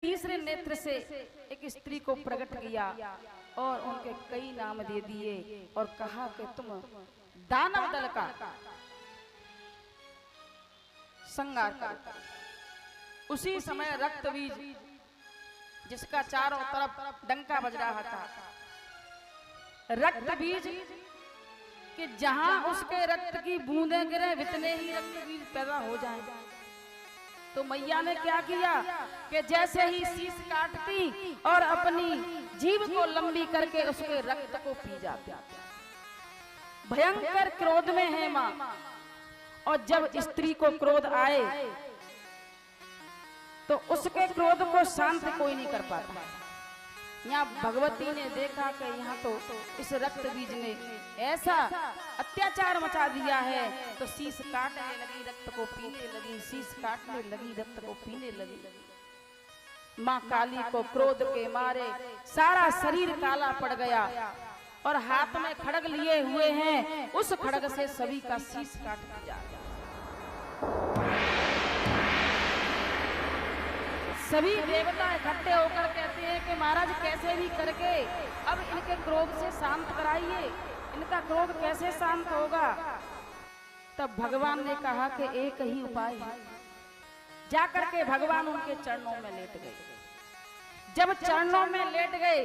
तीसरे नेत्र से एक स्त्री को प्रकट किया और उनके कई नाम दे दिए और कहा कि तुम दानव दल का संहार करो। उसी समय रक्त बीज जिसका चारों तरफ डंका बज रहा था, रक्त बीज कि जहां उसके रक्त की बूंदें गिरे इतने ही रक्त बीज पैदा हो जाएं। तो मैया ने क्या किया कि जैसे ही शीश काटती और अपनी जीभ को लंबी करके उसके रक्त को पी जाती। भयंकर क्रोध में है मां, और जब स्त्री को क्रोध आए तो उसके क्रोध को शांत कोई नहीं कर पाता। यहाँ भगवती ने देखा कि यहाँ तो इस रक्त बीज ने ऐसा अत्याचार मचा दिया है, तो शीश काटने लगी, रक्त को पीने लगी, शीश काटने लगी, रक्त को पीने लगी। माँ काली को क्रोध के मारे सारा शरीर काला पड़ गया और हाथ में खड़ग लिए हुए हैं, उस खड़ग से सभी का शीश काट दिया। सभी देवता इकट्ठे होकर कहते हैं कि महाराज कैसे भी करके अब इनके क्रोध से शांत कराइए, इनका क्रोध कैसे शांत होगा। तब भगवान ने कहा कि एक ही उपाय है। जाकर के भगवान उनके चरणों में लेट गए। जब चरणों में लेट गए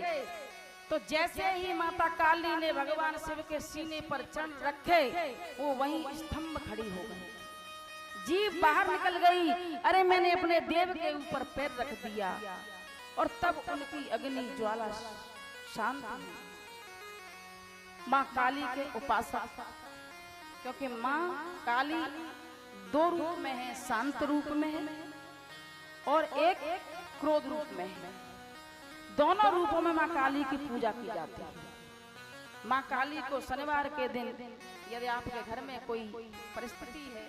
तो जैसे ही माता काली ने भगवान शिव के सीने पर चरण रखे, वो वहीं स्तंभ खड़ी हो गई, जीभ बाहर निकल गई। अरे मैंने अपने देव के ऊपर पैर रख दिया। और तब उनकी अग्नि ज्वाला शांत हुई। माँ काली के उपासक, क्योंकि माँ काली दो रूप में है, शांत रूप में है और एक क्रोध रूप में है। दोनों रूपों में माँ काली की पूजा की जाती है। माँ काली को शनिवार के दिन यदि आपके घर में कोई परिस्थिति है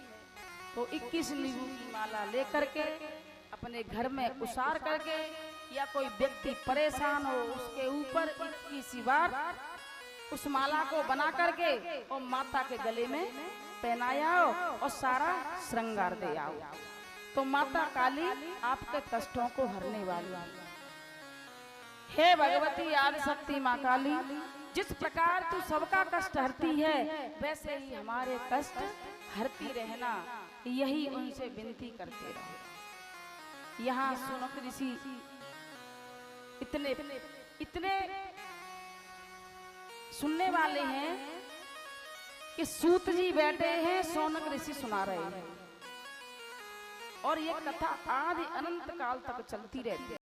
तो 21 नींबू की माला लेकर के अपने घर में उसार करके, या कोई व्यक्ति परेशान हो उसके ऊपर 21 बार उस माला को बना करके और माता के गले में पहनाया और सारा श्रृंगार दे आओ, तो माता काली आपके कष्टों को हरने वाली है। भगवती आदि शक्ति माँ काली, जिस प्रकार तू सबका कष्ट हरती है वैसे ही हमारे कष्ट हरती रहना, यही उनसे विनती करते रहे। यहाँ शौनक ऋषि इतने इतने सुनने वाले हैं कि सूत जी बैठे हैं, शौनक ऋषि सुना रहे हैं, और ये कथा आदि अनंत काल तक चलती रहती है।